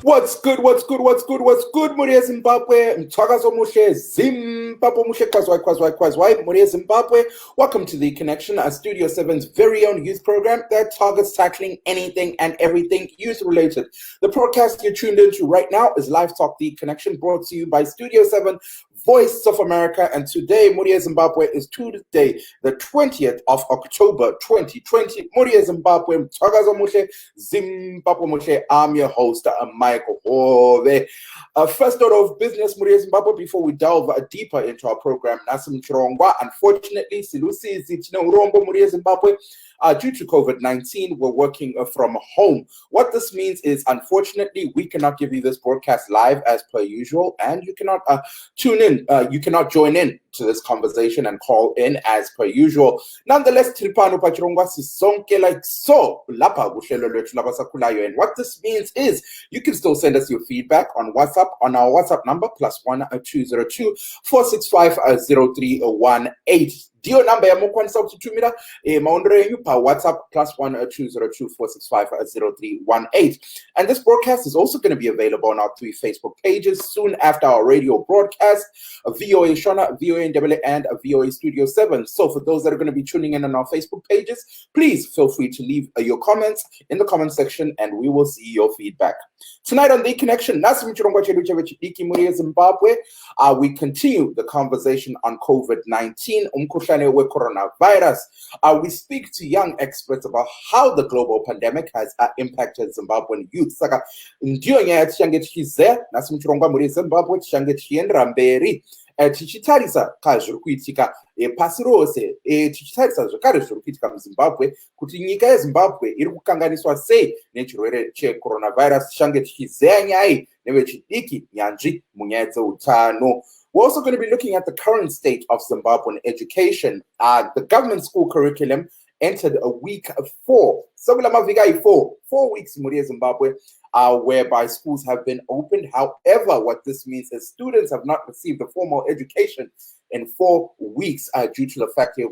What's good? What's good? What's good? What's good? Muria Zimbabwe. Mtwakazo muhle. Zimbabwe muhle. Kwazwai. Muria Zimbabwe. Welcome to The Connection, a Studio 7's very own youth program that targets tackling anything and everything youth related. The broadcast you're tuned into right now is LiveTalk The Connection, brought to you by Studio 7, Voice of America, and today, Muria Zimbabwe, is Tuesday, the 20th of October, 2020. Muria Zimbabwe, Mtwakazo muhle, Zimbabwe muhle. I'm your host, Michael Hove. First order of business, Muria Zimbabwe, before we delve deeper into our program, Nasim Chirongwa. Unfortunately, Silusi Zitino Urombo, Muria Zimbabwe, due to COVID-19, we're working from home. What this means is, unfortunately, we cannot give you this broadcast live as per usual, and you cannot tune in. You cannot join in to this conversation and call in as per usual. Nonetheless, Tripano Pachirongwa Sisonke like so. And what this means is, you can still send us your feedback on WhatsApp, on our WhatsApp number, +1 202 465 0318. Dio number ya mukwanisa kututumira maondero yenyu pa WhatsApp +1 202 465 0318. And this broadcast is also going to be available on our 3 Facebook pages soon after our radio broadcast, VOA Shona, VOA NWA, and VOA Studio 7. So for those that are going to be tuning in on our Facebook pages, please feel free to leave your comments in the comment section and we will see your feedback. Tonight on The Connection, Zimbabwe, we continue the conversation on COVID-19, with coronavirus. We speak to young experts about how the global pandemic has impacted Zimbabwean youth. Saka ndio nyaya tichangetchize nasi muchirongwa muri Zimbabwe tichangetchiendera mberi tichitarisa zviri kuitika pasi rose, tichitarisa zvakare zviri kuitika muZimbabwe, kuti nyika yeZimbabwe iri kukanganiswa sei nechirwere checoronavirus. Tichange tichizeya nyaya nevechidiki nyanzvi munyaya dzeutano. We're also going to be looking at the current state of Zimbabwean education. The government school curriculum entered a week 4. So bengayi 4 weeks in Zimbabwe, whereby schools have been opened. However, what this means is students have not received a formal education in 4 weeks due to the fact that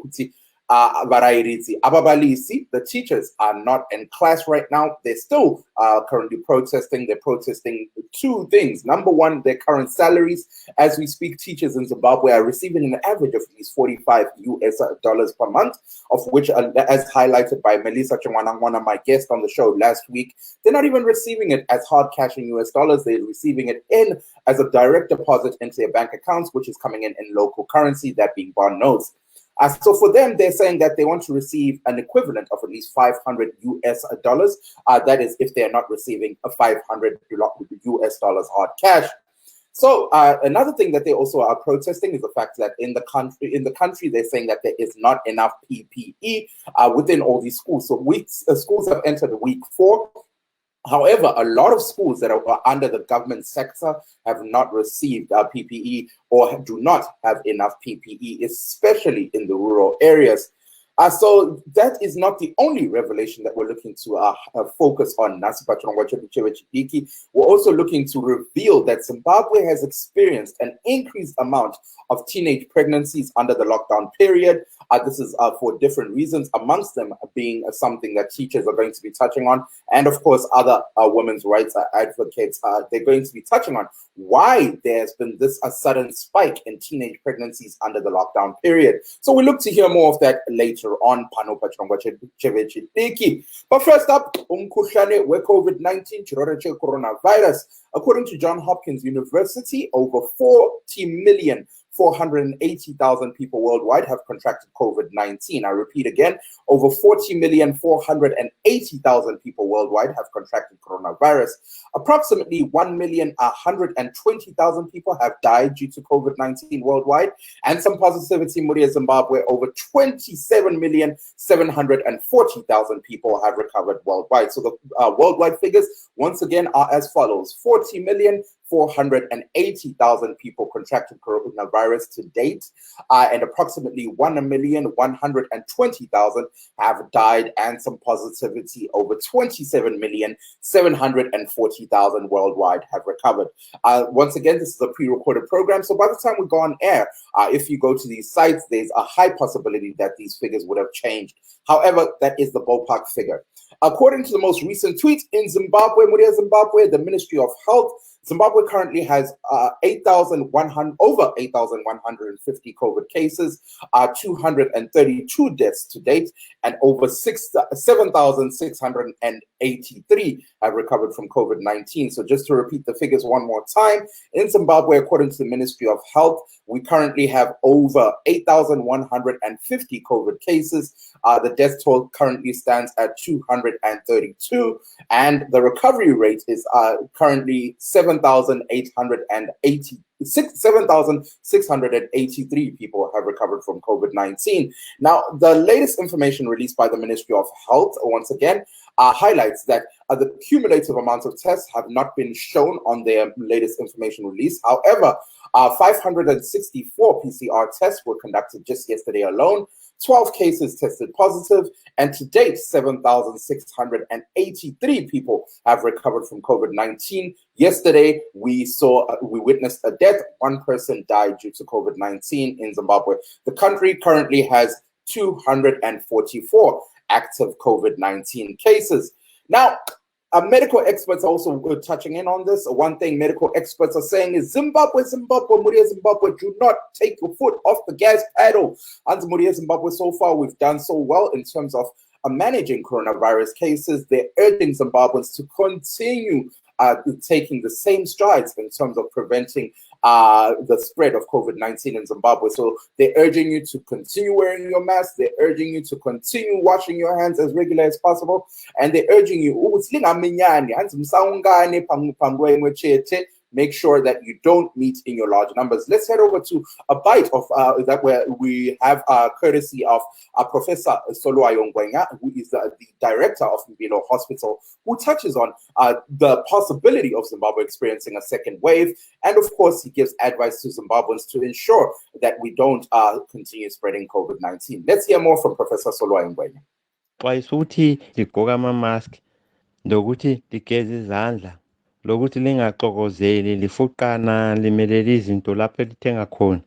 ababalisi, the teachers, are not in class right now. They're still currently protesting. They're protesting 2 things. Number one, their current salaries. As we speak, teachers in Zimbabwe are receiving an average of at least $45 per month, of which, as highlighted by Melissa Changwanangwana, my guest on the show last week, they're not even receiving it as hard cash in US dollars. They're receiving it in as a direct deposit into their bank accounts, which is coming in local currency, that being bond notes. So for them, they're saying that they want to receive an equivalent of at least $500 US. That is, if they're not receiving a $500 US hard cash. So another thing that they also are protesting is the fact that in the country, they're saying that there is not enough PPE within all these schools. So schools have entered week 4. However, a lot of schools that are under the government sector have not received PPE or do not have enough PPE, especially in the rural areas. So that is not the only revelation that we're looking to focus on. We're also looking to reveal that Zimbabwe has experienced an increased amount of teenage pregnancies under the lockdown period. This is for different reasons, amongst them being something that teachers are going to be touching on. And of course, other women's rights advocates, they're going to be touching on why there's been this sudden spike in teenage pregnancies under the lockdown period. So we look to hear more of that later on. But first up, umkhuhlane we-COVID-19, chirwere che-coronavirus. According to Johns Hopkins University, over 40,480,000 people worldwide have contracted COVID-19. I repeat again, over 40,480,000 people worldwide have contracted coronavirus. Approximately 1,120,000 people have died due to COVID-19 worldwide, and some positivity, Muria Zimbabwe, over 27,740,000 people have recovered worldwide. So the worldwide figures, once again, are as follows: 480,000 people contracted coronavirus to date, and approximately 1,120,000 have died, and some positivity over 27,740,000 worldwide have recovered. Once again, this is a pre-recorded program, so by the time we go on air, if you go to these sites, there's a high possibility that these figures would have changed. However, that is the ballpark figure. According to the most recent tweet in Zimbabwe, Zimbabwe, the Ministry of Health, Zimbabwe currently has over 8,150 COVID cases, 232 deaths to date, and over 7,683 have recovered from COVID-19. So just to repeat the figures one more time, in Zimbabwe, according to the Ministry of Health, we currently have over 8,150 COVID cases. The death toll currently stands at 232, and the recovery rate is currently 7,683 people have recovered from COVID-19. Now, the latest information released by the Ministry of Health, once again, highlights that the cumulative amounts of tests have not been shown on their latest information release. However, 564 PCR tests were conducted just yesterday alone. 12 cases tested positive, and to date, 7,683 people have recovered from COVID-19. Yesterday, we witnessed a death. One person died due to COVID-19 in Zimbabwe. The country currently has 244 active COVID-19 cases. Now, medical experts also were touching in on this. One thing medical experts are saying is Zimbabwe, do not take your foot off the gas pedal. And Zimbabwe, so far, we've done so well in terms of managing coronavirus cases. They're urging Zimbabweans to continue taking the same strides in terms of preventing the spread of COVID-19 in Zimbabwe. So they're urging you to continue wearing your mask. They're urging you to continue washing your hands as regular as possible. And they're urging you, make sure that you don't meet in your large numbers. Let's head over to a bite of that where we have courtesy of Professor Solwayo Ngwenya, who is the director of Mbilo Hospital, who touches on the possibility of Zimbabwe experiencing a second wave. And of course, he gives advice to Zimbabweans to ensure that we don't continue spreading COVID-19. Let's hear more from Professor Solwayo Ngwenya. Xwayisuthi ligqoka ama-mask lokuthi ligeze izandla lokuthi lingaxokozeli lifuqana limelele izinto lapho elithenga khona.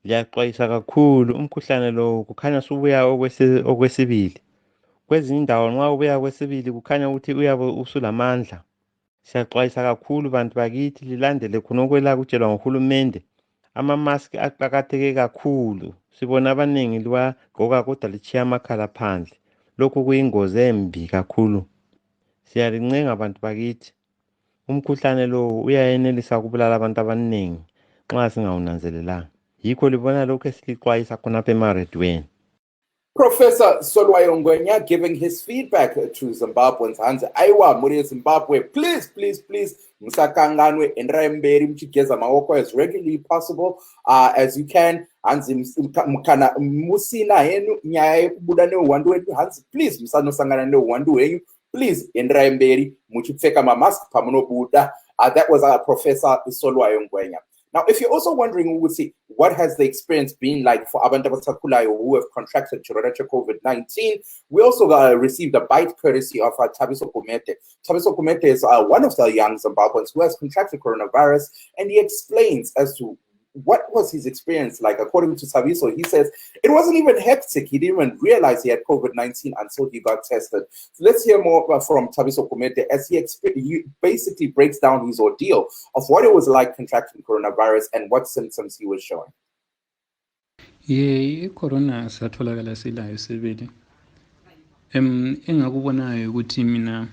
Liyaxwayisa kakhulu umkhuhlane lo kukhanya subuya okwesibili. Kwezinye indawo nxa ubuya kwesibili kukhanya ukuthi uyabe usulamandla. Siyaxwayisa kakhulu bantu bakithi lilandele khonokho elakutshelwa nguhulumende. Ama-mask aqakatheke kakhulu. Sibona abaningi liwagqoka kodwa lichiya amakhala phandle. Lokhu kuyingozi embi kakhulu. Siyalincenga abantu bakithi. Umkhuhlane lo uyayenelisa ukubulala abantu abaningi nxa singawunanzelelanga. Yikho libona lokho esilixwayisa khonapha emaredweni. Professor Solwayo Ngwenya giving his feedback to Zimbabweans. Hanzi aiwa muri Zimbabwe, please musakanganwe enremberi mchigeza maoko as regularly possible as you can. Hanzi mukana musina henu nyaya yekubuda neuwandu wenyu. Hanzi please musanosangana neuwandu wenyu. Please enremberi muchipfeka mamask pamunobuda. That was Professor Solwayo Ngwenya. Now, if you're also wondering, what has the experience been like for abantu abasakhulayo who have contracted COVID-19, we also received a bite courtesy of Thabiso Kumete. Thabiso Kumete is one of the young Zimbabweans who has contracted coronavirus, and he explains as to what was his experience like. According to Thabiso, he says it wasn't even hectic. He didn't even realize he had COVID-19 until he got tested. So let's hear more from Thabiso Kumete as he basically breaks down his ordeal of what it was like contracting coronavirus and what symptoms he was showing. Yeah, corona satholakala silayo sebele. Engakubonayo ukuthi mina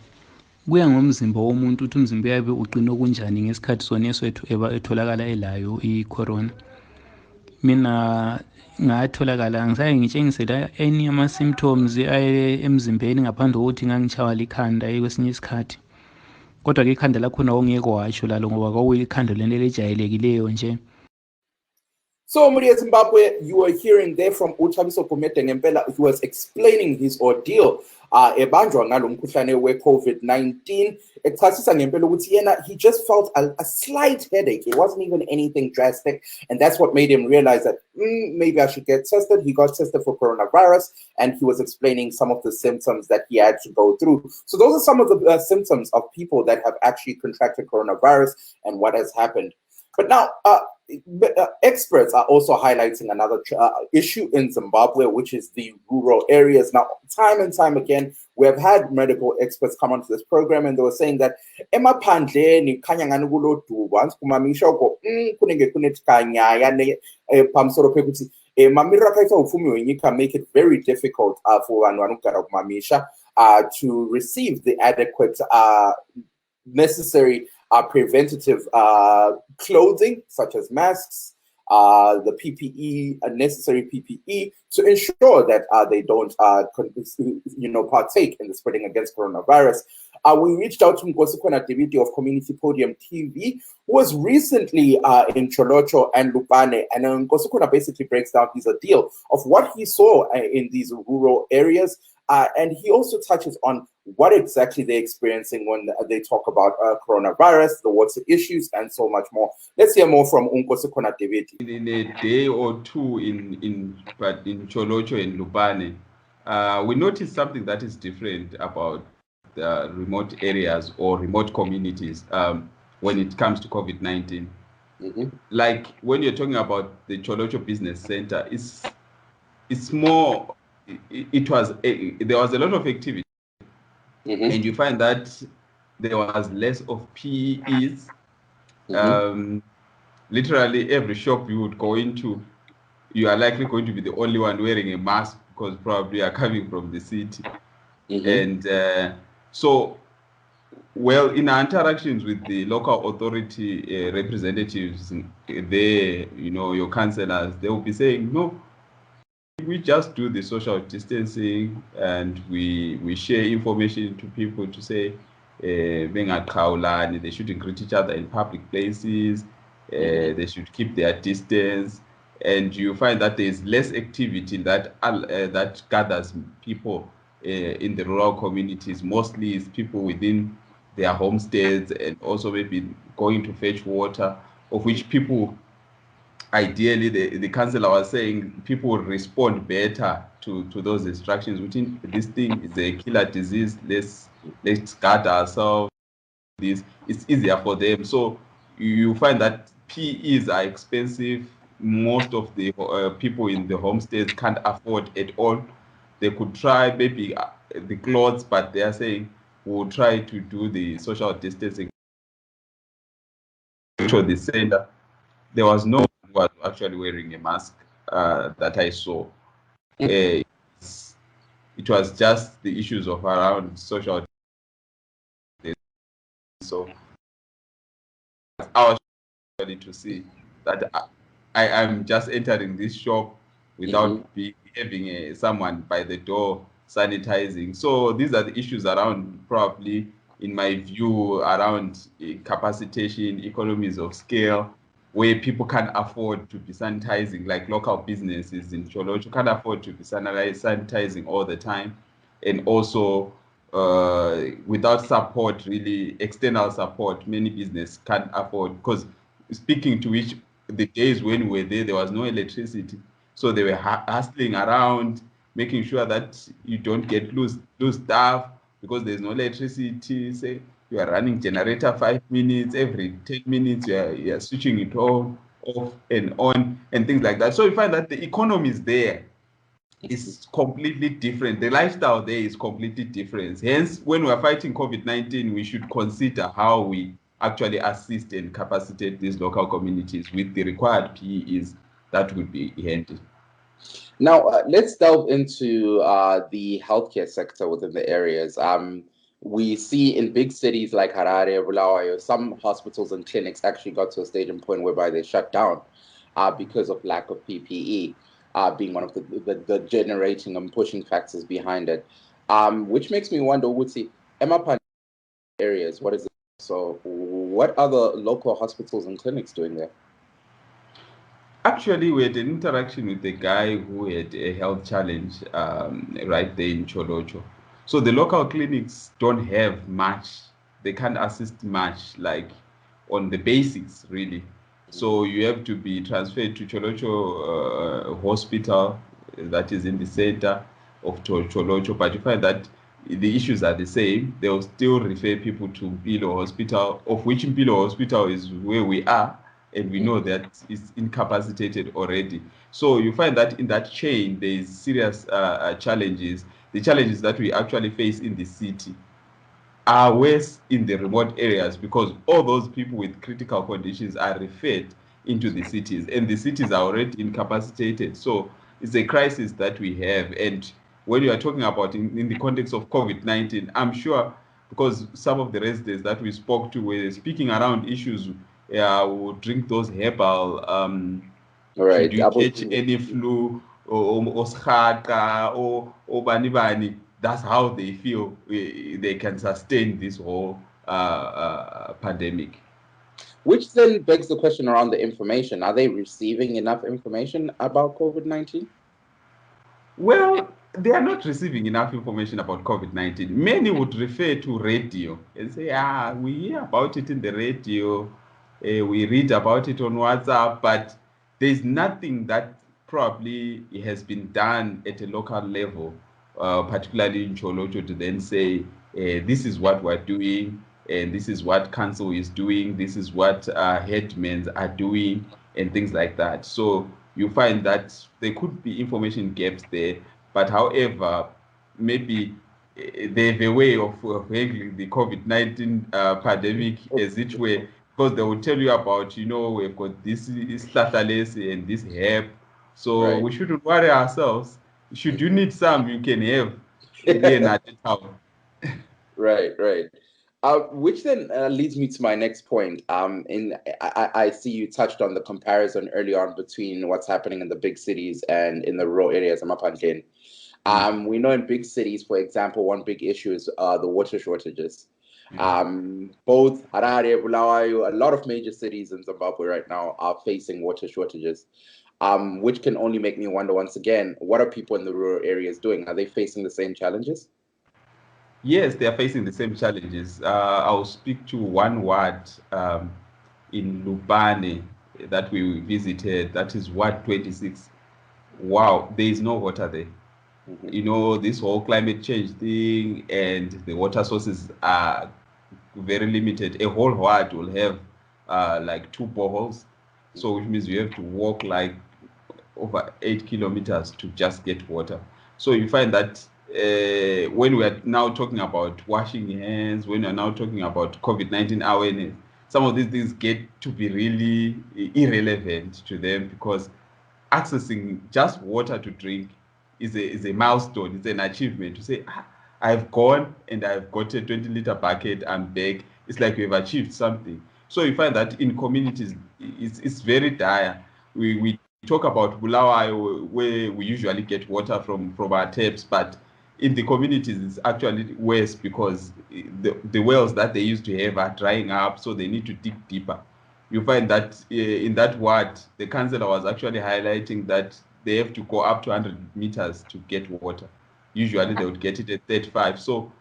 kuya ngomzimba womuntu ukuthi umzimba yabe uqina okunjani ngesikhathi soneso etholakala elayo icorona. Mina ngatholakala ngisaye ngitshengisela any ama symptoms emzimbeni ngaphandle kokuthi ngangichawa likhanda kwesinye isikhathi. Kodwa ke ikhanda lakhona ongeke washo lalo ngoba kwakuyikhanda lento elejayelekileyo nje. So, Muria Zimbabwe, you were hearing there from Thabiso Kumete Ngempela, who was explaining his ordeal ebanjwa ngalo mkhuhlane we-COVID-19, echasisa ngempela ukuthi yena, he just felt a slight headache. It wasn't even anything drastic, and that's what made him realize that maybe I should get tested. He got tested for coronavirus, and he was explaining some of the symptoms that he had to go through. So those are some of the symptoms of people that have actually contracted coronavirus and what has happened. But now, experts are also highlighting another issue in Zimbabwe, which is the rural areas. Now, time and time again, we have had medical experts come onto this program, and they were saying that emaphandleni khanya ngani kuloduba kumamisha uko kunenge kunetikanya ne pamsoro pekuti mamira kaisa ufumi wenyika make it very difficult for vanhu vanogara kumamisha to receive the adequate necessary preventative clothing, such as masks, the PPE, necessary PPE, to ensure that they don't, partake in the spreading against coronavirus. We reached out to Nkosikhona Dividi of Community Podium TV, who was recently in Cholocho and Lupane, and Nkosikhona basically breaks down his ordeal of what he saw in these rural areas. And he also touches on what exactly they're experiencing when they talk about coronavirus, the water issues, and so much more. Let's hear more from Nkosikhona Dividi. In a day or two in Cholocho and Lupane, we noticed something that is different about the remote areas or remote communities when it comes to COVID-19. Mm-hmm. Like when you're talking about the Cholocho Business Center, it's more. There was a lot of activity, mm-hmm. and you find that there was less of PEs. Mm-hmm. Literally every shop you would go into, you are likely going to be the only one wearing a mask because probably you are coming from the city. Mm-hmm. And so, well, in our interactions with the local authority representatives, your councillors, they will be saying, no, we just do the social distancing and we share information to people to say bengayi, they shouldn't greet each other in public places, they should keep their distance, and you find that there's less activity that gathers people in the rural communities. Mostly it's people within their homesteads and also maybe going to fetch water, of which people, ideally, the councillor was saying people will respond better to those instructions. We think this thing is a killer disease. Let's guard ourselves. It's easier for them. So you find that PEs are expensive. Most of the people in the homesteads can't afford at all. They could try maybe the clothes, but they are saying we'll try to do the social distancing. To the center, there was no one who was actually wearing a mask that I saw. It was just the issues of around social distancing. So I was ready to see that I am just entering this shop without having someone by the door sanitizing. So these are the issues around, probably, in my view, around capacitation, economies of scale, where people can't afford to be sanitizing, like local businesses in Cholocho can't afford to be sanitizing all the time. And also, without support, really external support, many businesses can't afford, because speaking to which, the days when we were there was no electricity. So they were hustling around, making sure that you don't get loose stuff because there's no electricity. Say you are running generator 5 minutes, every 10 minutes you are switching it off and on and things like that. So you find that the economy is there. It's completely different. The lifestyle there is completely different. Hence, when we are fighting COVID-19, we should consider how we actually assist and capacitate these local communities with the required PEs. That would be handy. Now, let's delve into the healthcare sector within the areas. We see in big cities like Harare, Bulawayo, some hospitals and clinics actually got to a stage and point whereby they shut down because of lack of PPE. Being one of the generating and pushing factors behind it, which makes me wonder, Wuti, Emma areas, what is it? So what are the local hospitals and clinics doing there? Actually, we had an interaction with a guy who had a health challenge right there in Cholocho. So the local clinics don't have much. They can't assist much, like on the basics, really. So you have to be transferred to Cholocho Hospital, that is in the center of Cholocho. But you find that the issues are the same. They'll still refer people to Mpilo Hospital, of which Mpilo Hospital is where we are, and we know that it's incapacitated already. So you find that in that chain, there is serious challenges. The challenges that we actually face in the city are worse in the remote areas, because all those people with critical conditions are referred into the cities, and the cities are already incapacitated. So it's a crisis that we have. And when you are talking about in the context of COVID-19, I'm sure, because some of the residents that we spoke to were speaking around issues, we drink those herbal, Right. should you catch any flu or oskata or bani bani, that's how they feel they can sustain this whole pandemic. Which then begs the question around the information. Are they receiving enough information about COVID-19? Well, they are not receiving enough information about COVID-19. Many would refer to radio and say, we hear about it in the radio, we read about it on WhatsApp, but there's nothing that probably has been done at a local level, particularly in Cholocho, to then say, this is what we're doing, and this is what council is doing, this is what headmen are doing, and things like that. So you find that there could be information gaps there, but however, maybe they have a way of handling the COVID-19 pandemic, as it were, because they will tell you about, we've got this slataless and this herb, so we shouldn't worry ourselves. Should you need some, you can have again at the town. Right. Which then leads me to my next point. I see you touched on the comparison early on between what's happening in the big cities and in the rural areas. We know in big cities, for example, one big issue is the water shortages. Both Harare, Bulawayo, a lot of major cities in Zimbabwe right now are facing water shortages, which can only make me wonder once again, what are people in the rural areas doing? Are they facing the same challenges? Yes, they are facing the same challenges. I'll speak to one ward in Lubane that we visited. That is Ward 26. Wow, there is no water there. This whole climate change thing, and the water sources are very limited. A whole ward will have like 2 boreholes. So which means you have to walk like over 8 kilometers to just get water. So you find that when we are now talking about washing hands, when we are now talking about COVID-19 awareness, some of these things get to be really irrelevant to them, because accessing just water to drink is a milestone. It's an achievement to say, I've gone and I've got a 20-liter bucket, I'm back. It's like we've achieved something. So you find that in communities, it's very dire. We talk about Bulawayo, where we usually get water from our taps, but in the communities it's actually worse, because the wells that they used to have are drying up, so they need to dig deeper. You find that in that ward, the councillor was actually highlighting that they have to go up to 100 meters to get water. Usually they would get it at 35. So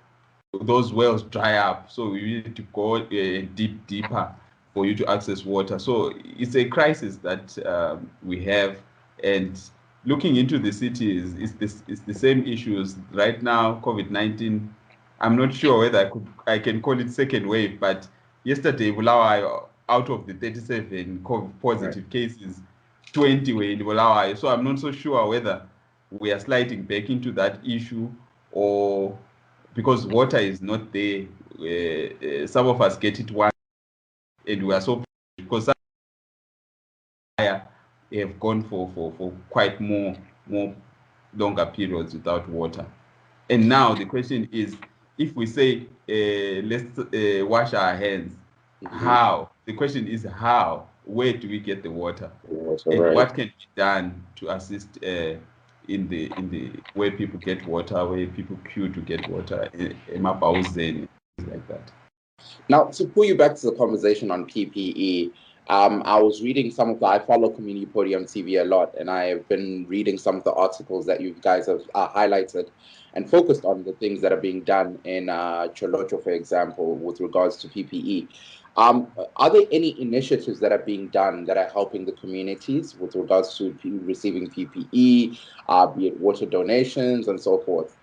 those wells dry up. So you need to go deeper for you to access water. So it's a crisis that we have. And looking into the cities, it's the same issues. Right now, COVID-19, I'm not sure whether I can call it second wave, but yesterday, Bulawayo, out of the 37 COVID positive cases, 20 were in Bulawayo. So I'm not so sure whether we are sliding back into that issue, or because water is not there. Some of us get it once, and we are so, because some have gone for quite more longer periods without water. And now the question is, if we say let's wash our hands, how? The question is how? Where do we get the water? And what can be done to assist in the where people get water, where people queue to get water, things like that. Now, to pull you back to the conversation on PPE, I was reading I follow Community Podium TV a lot, and I have been reading some of the articles that you guys have highlighted and focused on the things that are being done in Cholocho, for example, with regards to PPE. Are there any initiatives that are being done that are helping the communities with regards to receiving PPE, be it water donations and so forth?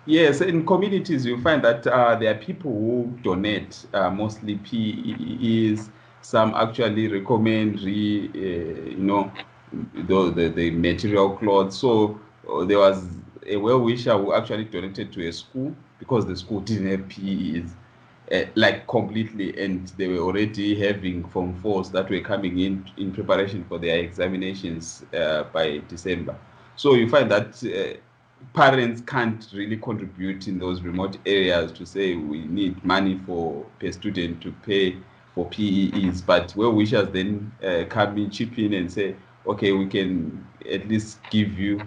Yes, in communities you find that there are people who donate mostly PPEs. Some actually recommend the material clothes. So there was a well-wisher who actually donated to a school because the school didn't have PPEs. Like completely, and they were already having Form 4s that were coming in preparation for their examinations by December. So you find that parents can't really contribute in those remote areas to say we need money per student to pay for PEEs, but well-wishers then come in, chip in and say, okay, we can at least give you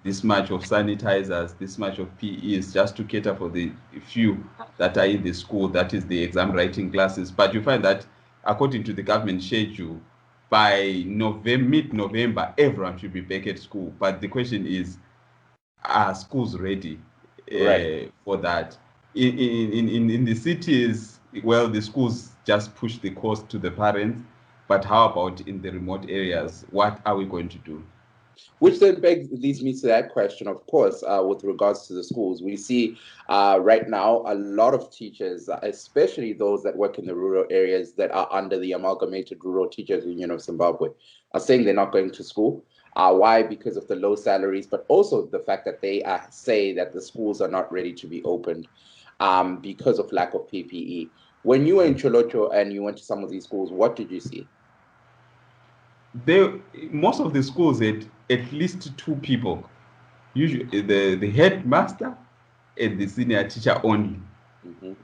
this much of sanitizers, this much of PEs, just to cater for the few that are in the school, that is the exam writing classes. But you find that according to the government schedule, by mid-November, everyone should be back at school. But the question is, are schools ready for that? In the cities, well, the schools just push the cost to the parents. But how about in the remote areas? What are we going to do? Which then leads me to that question, of course, with regards to the schools. We see right now a lot of teachers, especially those that work in the rural areas that are under the Amalgamated Rural Teachers Union of Zimbabwe, are saying they're not going to school. Why? Because of the low salaries, but also the fact that they say that the schools are not ready to be opened because of lack of PPE. When you were in Cholocho and you went to some of these schools, what did you see? Most of the schools had at least two people, usually the headmaster and the senior teacher only.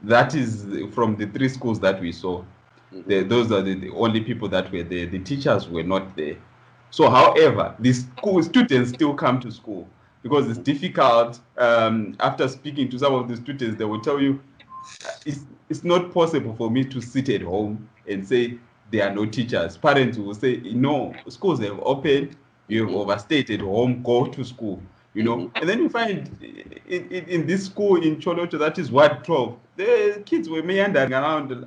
That is from the three schools that we saw. Those are the only people that were there. The teachers were not there. So however, the school students still come to school because it's difficult. After speaking to some of the students, they will tell you it's not possible for me to sit at home and say there are no teachers. Parents will say, no, schools have opened, you have overstayed at home, go to school, And then you find in this school in Cholocho, that is Ward 12, the kids were meandering around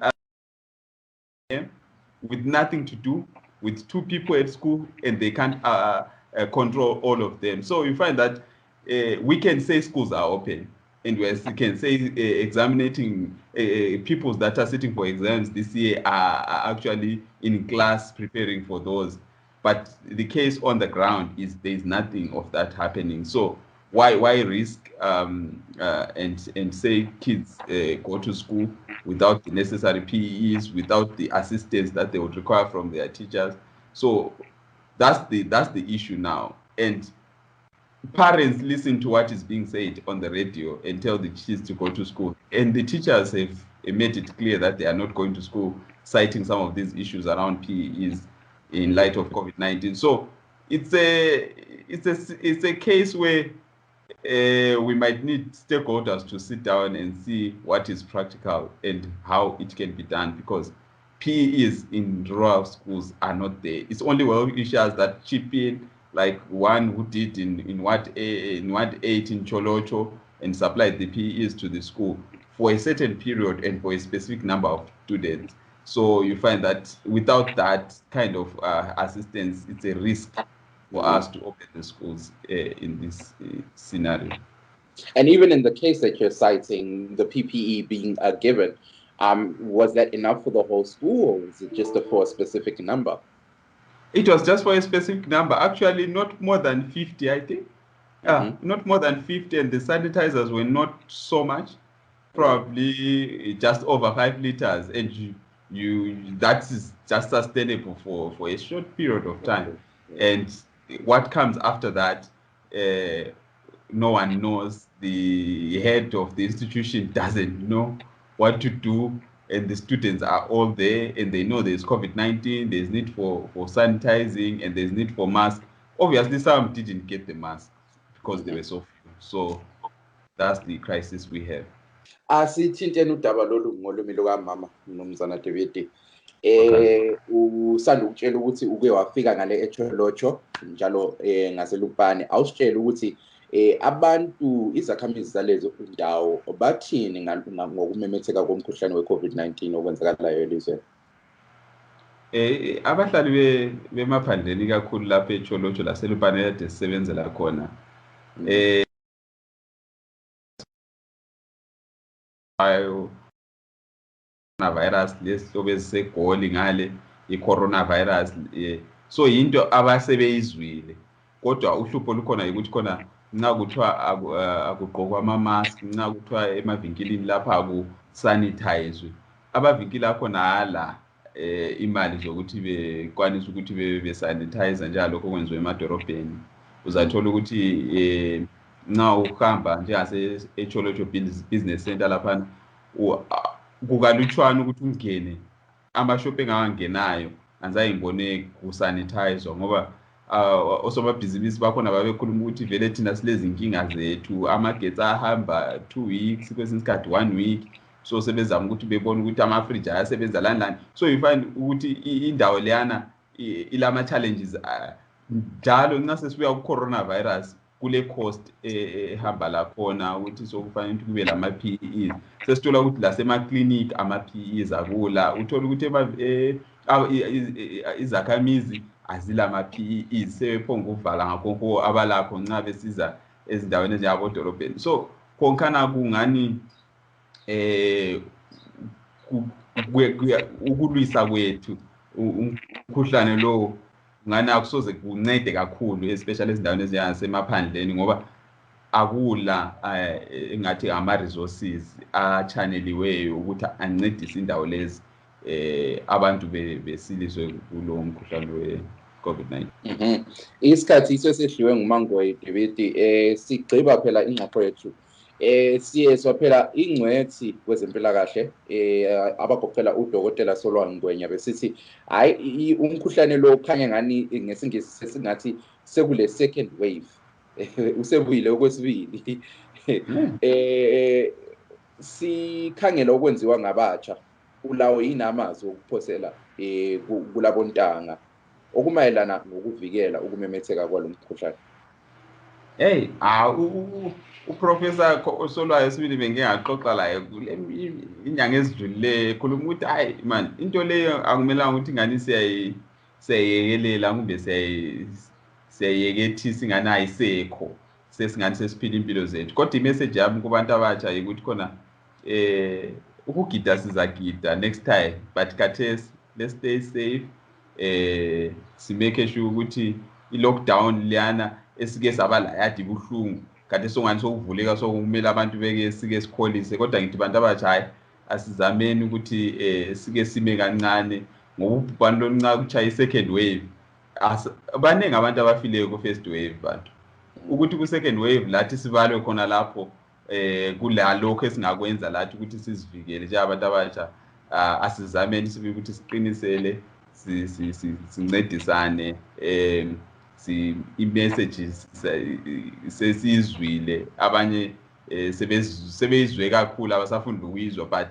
with nothing to do, with two people at school, and they can't control all of them. So you find that we can say schools are open, and we can say examining people that are sitting for exams this year are actually in class preparing for those. But the case on the ground is there's nothing of that happening. So why risk and say kids go to school without the necessary PEs, without the assistance that they would require from their teachers? So that's the issue now. And parents listen to what is being said on the radio and tell the kids to go to school, and the teachers have made it clear that they are not going to school, citing some of these issues around PEs in light of COVID-19. So it's a case where we might need stakeholders to sit down and see what is practical and how it can be done, because PEs in rural schools are not there. It's only well-wishers that chip in, like one who did in Ward 8 in Cholocho, and supplied the PEs to the school for a certain period and for a specific number of students. So you find that without that kind of assistance, it's a risk for us to open the schools in this scenario. And even in the case that you're citing, the PPE being given, was that enough for the whole school, or was it just for a specific number? It was just for a specific number. Actually, not more than 50, I think. Not more than 50, and the sanitizers were not so much, probably just over 5 liters, and that is just sustainable for a short period of time. And what comes after that, no one knows. The head of the institution doesn't know what to do, and the students are all there, and they know there's COVID-19, there's need for sanitizing, and there's need for masks. Obviously, some didn't get the masks because they were so few. So that's the crisis we have. Asithintene udaba lolu ngolumi lukamama uMnumzana David. Usanda ukutshela ukuthi uke wafika ngale echolocho njalo ngaselupane. Awusitshela ukuthi abantu izakhamizi zalezo indawo bathini ngokumemetheka komkhuhlane we-COVID-19 okwenzakalayo elizweni. Abahlali bemaphandleni kakhulu lapha echolocho laselupane kade sisebenzela khona coronavirus lesihlobo esisegoli ngale i-coronavirus so into abasebeyizwile kodwa uhlupho lukhona ukuthi khona nxa kuthiwa akugqokwa ama-mask nxa kuthiwa emavinkilini lapha akusanithayizwe abavinkili akhona hala imali zokuthi bekwanisa ukuthi besanithayiza njengalokho okwenziwa emadorobheni uzathola ukuthi nxa uhamba njengase-echolocho business center laphana kukalutshwana ukuthi ungene amashophu engawangenayo anzaye ngibone kusanithayizwa ngoba osomabhizinisi bakhona babekhuluma ukuthi vele thina silezi nkinga zethu amagetsi ahamba 2 weeks kwesinye isikhathi 1 week so sebezama ukuthi bebone ukuthi amafriji ayasebenza lani so you find ukuthi indawo leyana ilama-challenges njalo nxa sesibuya ku-coronavirus kule cost ehamba lakhona ukuthi sokufanele ukuthi kube lama-PEs sesithola ukuthi lasemaklinikhi ama-PEs akula uthola ukuthi izakhamizi azilama-PEs sebephonga ukuvala ngakho abalakho nxa besiza ezindaweni ezinjengabodolobheni so khonkana kungani ukulwisa kwethu umkhuhlane lo ngani akusoze kuncede kakhulu especially ezindaweni ezinjengasemaphandleni ngoba akula engathi ama-resources achaneliweyo ukuthi ancedise indawo lezi abantu besiliswe kulo mkhuhlane we-COVID-19. Isikhathi sesehliwe nguMangoyi David sigqiba phela ingxoxo yethu siye swaphela ingcwethi kwezempilakahle abagoqela udokotela Solwa Ngwenya besithi hayi umkhuhlane lo khanya ngani ngesingisi sesingathi sekule second wave usebuyile okwesibili sikhangela okwenziwa ngabatsha ulawo inamazi okuphosela kulabontanga okumayelana nokuvikela ukumemetheka kwalomkhuhlane. Uprofessor Solwayo sibili bengingaxoxa laye kule inyanga ezidlulile khuluma ukuthi hayi man into leyo akumelanga ukuthi ngani siyayekelela kumbe siyayekethisa ingani ayisekho sesingani sesiphila impilo zethu kodwa imessage yami kubantu abatsha ukuthi khona ukugida sizagida next time but khathesi let's stay safe simake sure ukuthi i-lockdown liyana esike saba la yadi buhlungu kade songani sokuvuleka sokumele abantu beke sike sikholise kodwa ngithi bantu abatsha hayi asizameni ukuthi sike sime kancane ngoba ubhubhane loncane kuchaya i-second wave baningi abantu abafileyo ku-first wave bantu ukuthi ku-second wave lathi sibalwe khona lapho kulalokho esingakwenza lathi ukuthi sizivikele njengabantu abatsha asizameni sibe ukuthi siqinisele sincedisane i-messages sesizwile abanye sebeyizwe kakhulu abasafunda ukuyizwa but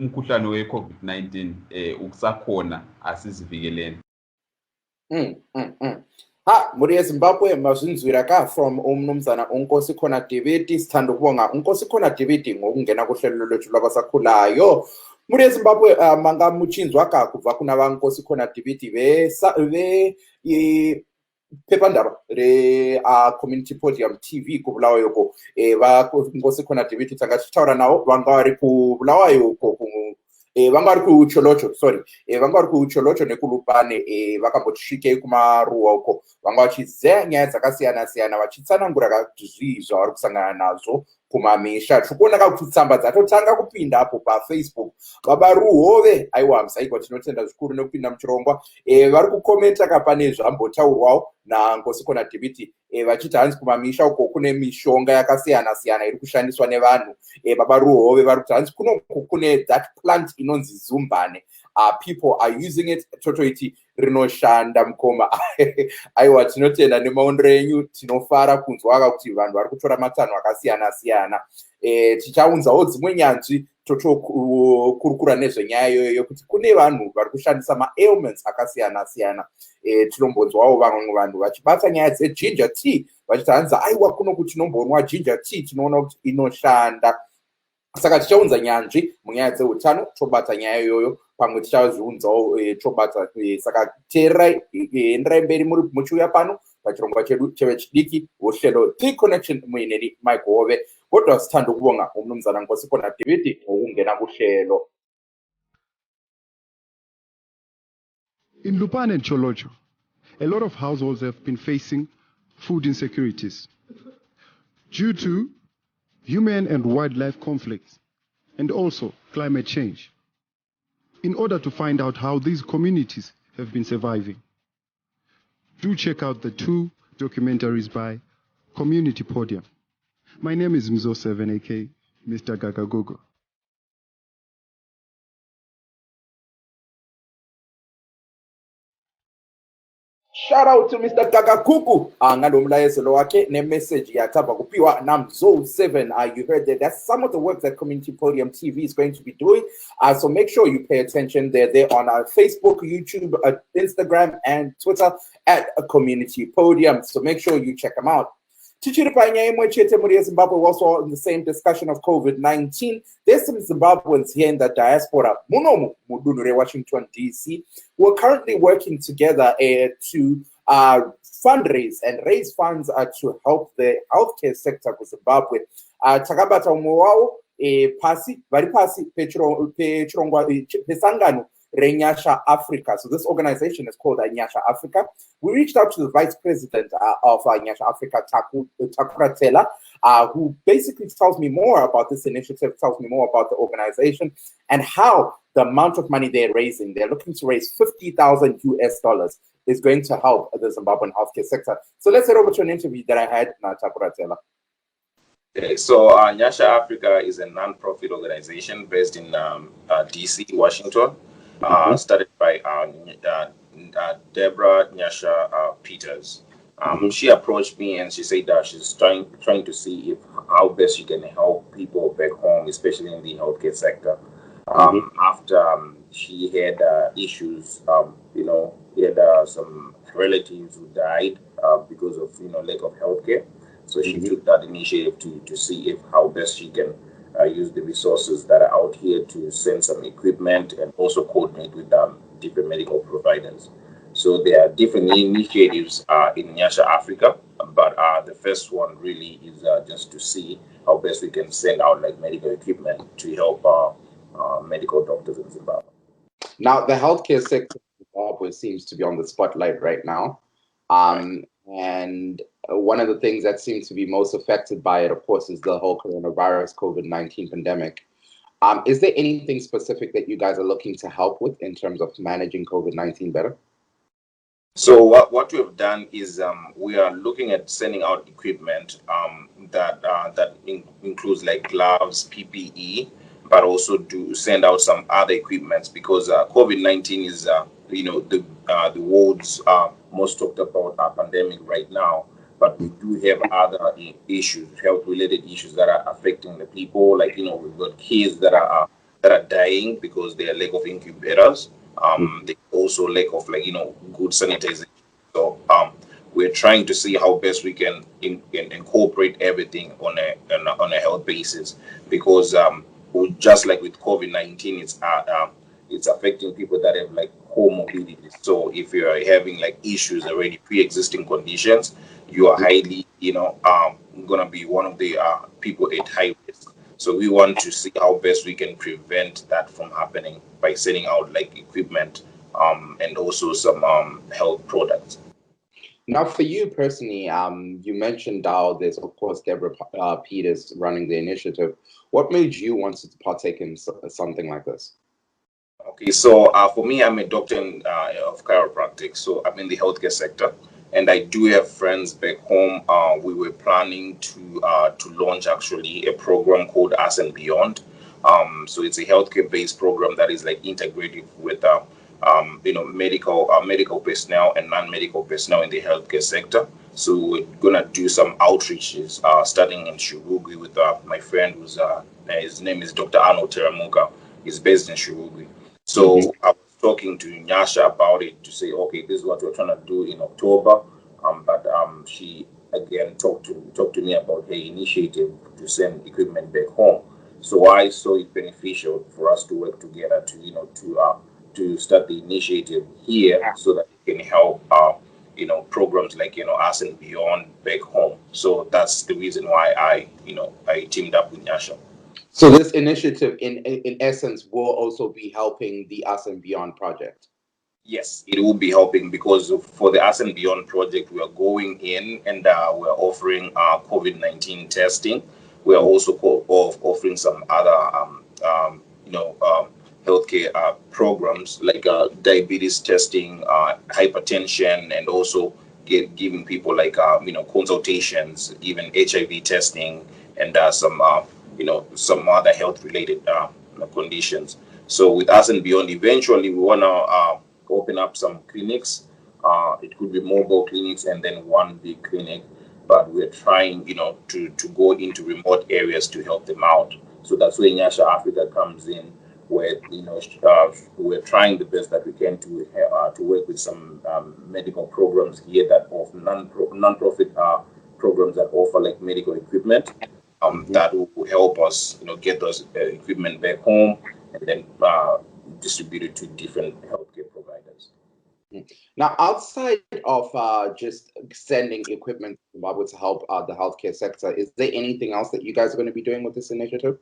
umkhuhlane we-COVID-19 ukusakhona asizivikeleni. Muri eZimbabwe mazinzwira ka from umnumzana uNkosikhona David sithanda ukubonga uNkosikhona David ngokungena kuhlelo lwethu lwabasakhulayo. Muri eZimbabwe mangamuchinzwa ka kubva kuna vaNkosikhona David phephandaba community podium TV kubulawayo ko vaNkosikhona David tangachitaura nawo vanga vari kubulawayo ko vanga vari kucholocho vanga vari kucholocho nekulupane vakambosvike kumaruwa uko vanga vachizeya nyaya dzakasiyana siyana vachitsanangura kuti zvii zvavari kusangana nazvo kumamisha tikuonaka kuti tsamba dzatotanga kupinda apo paFacebook baba Ruhove aiwa musaigwa tinotenda zvikuru nekupinda muchirongwa vari kukomenta kapane zvambotaurwawo naNkosikhona David vachiti hanzi kumamisha uko kune mishonga yakasiyana siyana iri kushandiswa nevanhu baba Ruhove vari kuti hanzi kune that plant inonzi zumbane people are using it. Totoiti rinoshanda mkoma. Aiwa tinotenda nemaondero enyu, tinofara kunzwa kuti vanhu vari kutora matanho akasiyana siyana. Tichaunzawo dzimwe nyanzvi totokurukura nezvenyaya iyoyo kuti kune vanhu vari kushandisa maailments akasiyana siyana. Tinombonzwawo vamwe vanhu vachibata nyaya dzeginger tea vachiti hanzi aiwa kuno kuti tinombonwa ginger tea tinoona kuti inoshanda. Saka tichaunza nyanzvi munyaya dzeutano, tobata nyaya iyoyo pamwe tichazviunzawo tobata. Saka teerai, enderai mberi muri muchiuya pano pachirongwa chedu chevechidiki wohlelo The Connection muineni Mike Hove. Kodwa sithanda ukubonga umnumzana Nkosikona David ngokungena kuhlelo. In Lupane and Cholocho, a lot of households have been facing food insecurities due to human and wildlife conflicts and also climate change. In order to find out how these communities have been surviving, do check out the 2 documentaries by Community Podium. My name is Mzo7 aka Mr. Gagagogo. Shout out to Mr. Gagakuku. Ngalo mlayezelo wakhe ne message yathaba kupiwa Namzo7. You heard that that's some of the work that Community Podium TV is going to be doing. So make sure you pay attention. They're on our Facebook, YouTube, Instagram, and Twitter at Community Podium. So make sure you check them out. Tichiripanya imwe chete muri eZimbabwe, also in the same discussion of COVID-19. There's some Zimbabweans here in the diaspora, munomu mudunure Washington DC, who are currently working together to fundraise and raise funds to help the healthcare sector for Zimbabwe. Takabata umwao pasi vari pasi pechirongwa pesangano reNyasha Africa. So this organization is called Nyasha Africa. We reached out to the vice president of Nyasha Africa, Takuratela, who basically tells me more about this initiative, tells me more about the organization and how the amount of money they're raising. They're looking to raise $50,000 US is going to help the Zimbabwean healthcare sector. So let's head over to an interview that I had with Takuratela. Okay, so Nyasha Africa is a non-profit organization based in DC, Washington. Started by Deborah Nyasha Peters. She approached me and she said that she's trying to see how best she can help people back home, especially in the healthcare sector. After she had issues, he had some relatives who died because of lack of healthcare. So she took that initiative to see how best she can use the resources that are out here to send some equipment and also coordinate with different medical providers. So there are different initiatives in Nyasha Africa, but the first one really is just to see how best we can send out medical equipment to help medical doctors in Zimbabwe. Now, the healthcare sector in Zimbabwe seems to be on the spotlight right now. And one of the things that seems to be most affected by it, of course, is the whole coronavirus COVID-19 pandemic. Is there anything specific that you guys are looking to help with in terms of managing COVID-19 better? So what we have done is we are looking at sending out equipment that includes gloves, PPE, but also to send out some other equipments because COVID-19 is the world's most talked about pandemic right now. But we do have other issues, health-related issues that are affecting the people. We've got kids that are dying because they are lack of incubators. They also lack of good sanitization. So we're trying to see how best we can incorporate everything on a health basis because just like with COVID-19, it's affecting people that have comorbidities. So if you are having issues already, pre-existing conditions, you are highly gonna be one of the people at high risk. So we want to see how best we can prevent that from happening by sending out equipment and also some health products. Now, for you personally, you mentioned how there's, of course, Deborah Peters running the initiative. What made you want to partake in something like this? Okay, so for me, I'm a doctor of chiropractic, so I'm in the healthcare sector, and I do have friends back home. We were planning to launch actually a program called Us and Beyond, So it's a healthcare-based program that is like integrative with medical personnel and non-medical personnel in the healthcare sector. So we're gonna do some outreaches starting in Shirugwi with my friend who's his name is Dr. Arnold Teramuka. He's based in Shirugwi. So I was talking to Nyasha about it to say, okay, this is what we're trying to do in October. But she again talked to me about her initiative to send equipment back home. So I saw it beneficial for us to work together to start the initiative here so that it can help programs like Us and Beyond back home. So that's the reason why I teamed up with Nyasha. So this initiative, in essence, will also be helping the Us and Beyond project. Yes, it will be helping because for the Us and Beyond project, we are going in and we're offering COVID-19 testing. We are also offering some other healthcare programs like diabetes testing, hypertension, and also giving people like consultations, even HIV testing, and some other health related conditions. So with Us and Beyond, eventually we want to open up some clinics. It could be mobile clinics and then one big clinic, but we're trying to go into remote areas to help them out. So that's where Nyasha Africa comes in, where we're trying the best that we can to work with some medical programs here that offer non-profit programs that offer like medical equipment that will help us get those equipment back home and then distribute it to different healthcare providers. Now, outside of just sending equipment to Zimbabwe to help the healthcare sector, is there anything else that you guys are going to be doing with this initiative?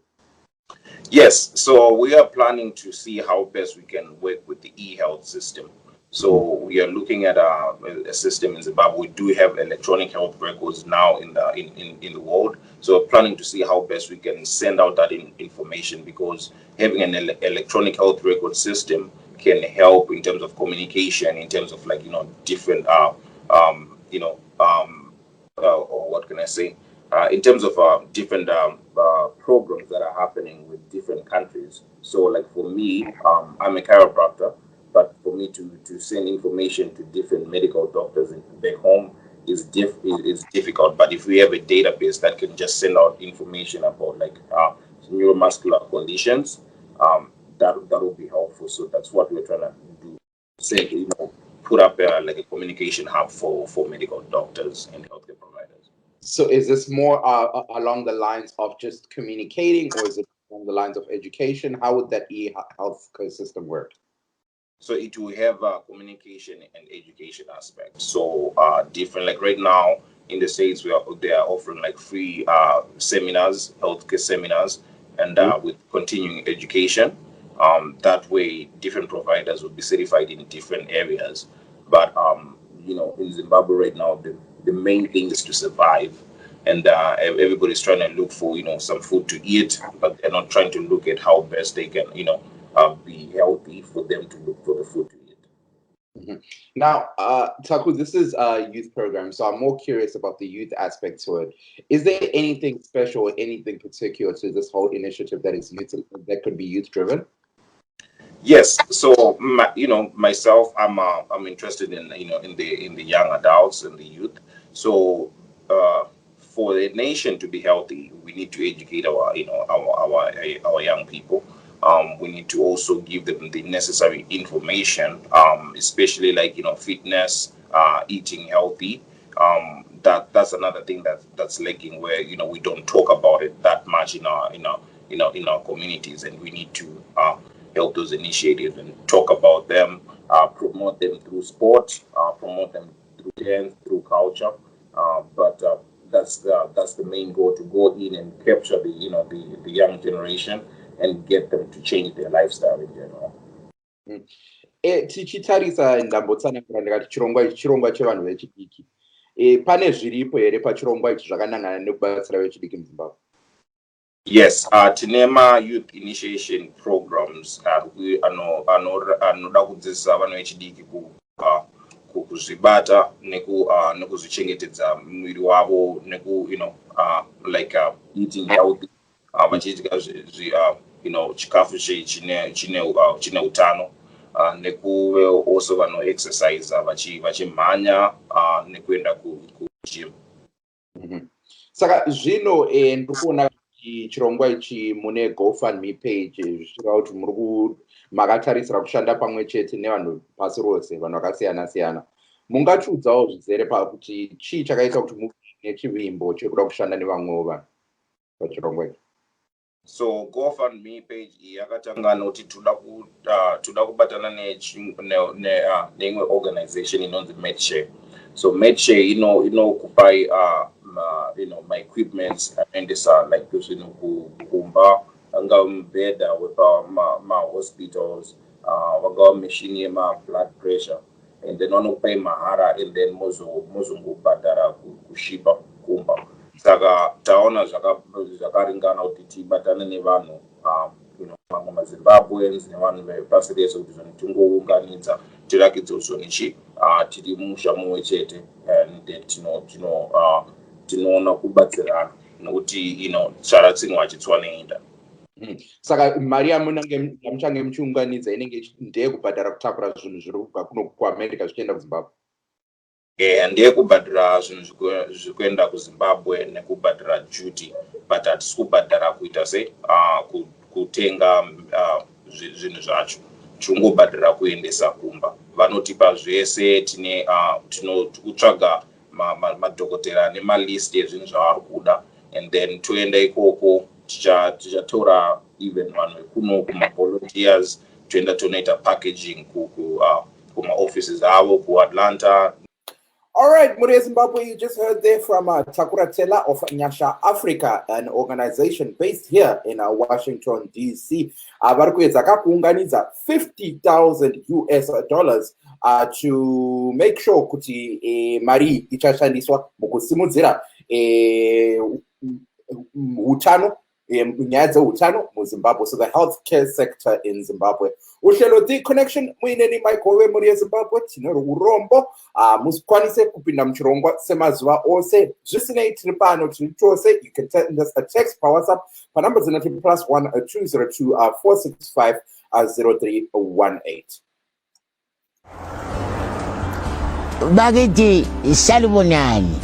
Yes, so we are planning to see how best we can work with the e-health system. So we are looking at a system in Zimbabwe. We do have electronic health records now in the world. So we're planning to see how best we can send out that information, because having an electronic health record system can help in terms of communication, in terms of like different or what can I say? In terms of different programs that are happening with different countries. So like for me, I'm a chiropractor, but for me to send information to different medical doctors back home is difficult. But if we have a database that can just send out information about like neuromuscular conditions, that will be helpful. So that's what we're trying to do. Say, put up like a communication hub for medical doctors and healthcare providers. So is this more along the lines of just communicating, or is it along the lines of education? How would that e-health system work? So it will have a communication and education aspect. So different, like right now in the States, they are offering like free seminars, healthcare seminars, and with continuing education. That way, different providers will be certified in different areas. But in Zimbabwe right now, the main thing is to survive, and everybody's trying to look for some food to eat, but they're not trying to look at how best they can be healthy for them to look for the food to eat. Now, Taku, this is a youth program, so I'm more curious about the youth aspect to it. Is there anything special or anything particular to this whole initiative that could be youth driven? Yes. So myself, I'm interested in in the young adults and the youth. So for the nation to be healthy, we need to educate our young people. We need to also give them the necessary information, especially like fitness, eating healthy. That's another thing that's lacking, where we don't talk about it that much in our communities, and we need to help those initiatives and talk about them, promote them through sport, promote them through dance, through culture. But that's the main goal, to go in and capture the young generation and get them to change their lifestyle in general. Tichitarisa ndambotsanangura ndikati chirongwa chevanhu vechidiki. Pane zviripo here pachirongwa ichi zvakanangana nekubatsira vechidiki muZimbabwe? Yes, tinema youth initiation programs anoda kudzidzisa vanhu vechidiki kuzvibata nekuzvichengetedza mwiri wavo, like eating healthy, vachidya chikafu chine utano, nekuve also vano exercise vachimhanya nekuenda gym. Saka zvino ndikuona chirongwa ichi mune GoFundMe page zvichireva kuti makatarisira kushanda pamwe chete nevanhu pasi rose, vanhu vakasiyana-siyana. Mungachiudzawo zvizere pakuti chii chakaita kuti muve nechivimbo chekuda kushanda nevamwewo vanhu pachirongwa ichi? So GoFundMe page yakatanga noti toda kubatana neimwe organization inonzi MedShare. So MedShare inokupai my equipments anoendesa like kumba anga mubhedha wepa hospitals, vangava machine yema blood pressure, and then vanokupai mahara, and then mozongobhadhara kushipa kumba. Saka taona zvakaringana kuti tibatane nevanhu vamwe maZimbabweans nevanhu vepasi rese kuti tingounganidza tirakidze kuti tiri musha mumwe chete, and tinoona kubatsirana nokuti charatsinwa achitswa neenda. Saka mari yamuchange muchiunganidza inenge ndeyekubhadhara kutakura zvinhu zviri kubva kuno kuAmerica zvichienda kuZimbabwe? Ndeyekubhadhara zvinhu zvikuenda kuZimbabwe nekubhadhara duty, but hatisi kubhadhara kuita sei kutenga zvinhu zvacho, tingobhadhara kuendesa kumba. Vanotipa zvese, tinotsvaga madhokotera nemalist ezvinhu zvavari kuda, and then toenda ikoko tichatora even vanhu vekuno kumavolunteers, toenda tonoita packaging kuma-offices avo kuAtlanta. All right, Muri Zimbabwe, you just heard there from Takura Tela of Nyasha Africa, an organization based here in Washington, D.C. Varikuedza kakuunganidza $50,000 to make sure kuti mari ichashandiswa mukusimudzira utano, nyaya dzeutano muZimbabwe, so the healthcare sector in Zimbabwe. Uhlelo The Connection muineni Michael Muri yeZimbabwe, tine urombo musikwanise kupinda muchirongwa semazuva ose, zvisinei tiri pano tiri chose. You can send us a text pa WhatsApp pa number dzinoti +1 202 465 0318. Bageti salibonani.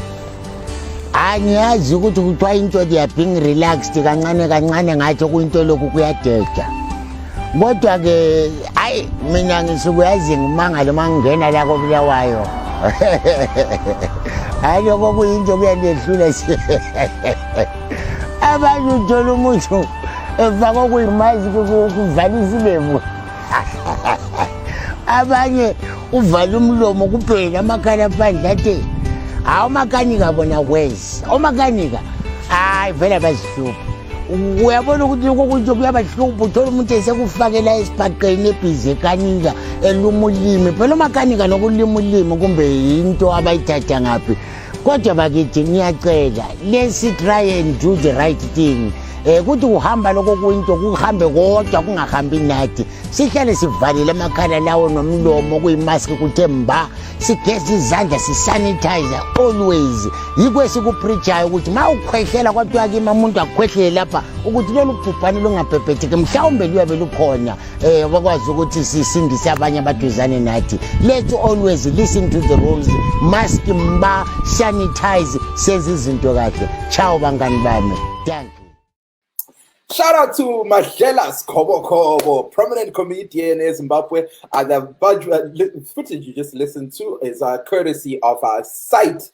Angiyazi ukuthi kuthiwa into they are being relaxed kancane kancane ngathi kuyinto lokhu kuyadeja. Kodwa ke hayi mina ngisukuyazi ngimangale mangena la koBulawayo. Hayi lokho kuyinto kuyanehlula abantu uthola umuntu efaka okuyimazi kuvalisa ilembu. Abanye uvala umlomo kuphela amakhala phandle athi awumakanika bona kwezi omakanika hayi vele bazihlupha. Uyabona ukuthi lokho kunto kuyabahlupha, uthola umuntu esekufakela esibhaqeni ebhizi ekanika eluma ulimi, phela omakanika nokulima ulimi kumbe into abayithatha ngaphi. Kodwa bakithi ngiyacela, let's try and do the right thing. Kuthi uhamba lokho kuyinto kuhambe kodwa kungahambi nathi, sihlale sivalile amakhala lawo nomlomo kuyimask kuthe mba, sigeze izandla sisanitize always. Yikho esikupreachayo ukuthi ma ukhwehlela kwathiwa kimi umuntu akhwehlele lapha ukuthi lolu bhubhane lungabhebhetheki, mhlawumbe luyabe lukhona bakwazi ukuthi sisindise abanye abaduzane nathi. Let's always listen to the rules, mask mba, sanitize, senze izinto kahle. Ciao bangani bami. Thank you. Shout out to Madlela Kobo, prominent comedian in Zimbabwe. The footage you just listened to is courtesy of our site,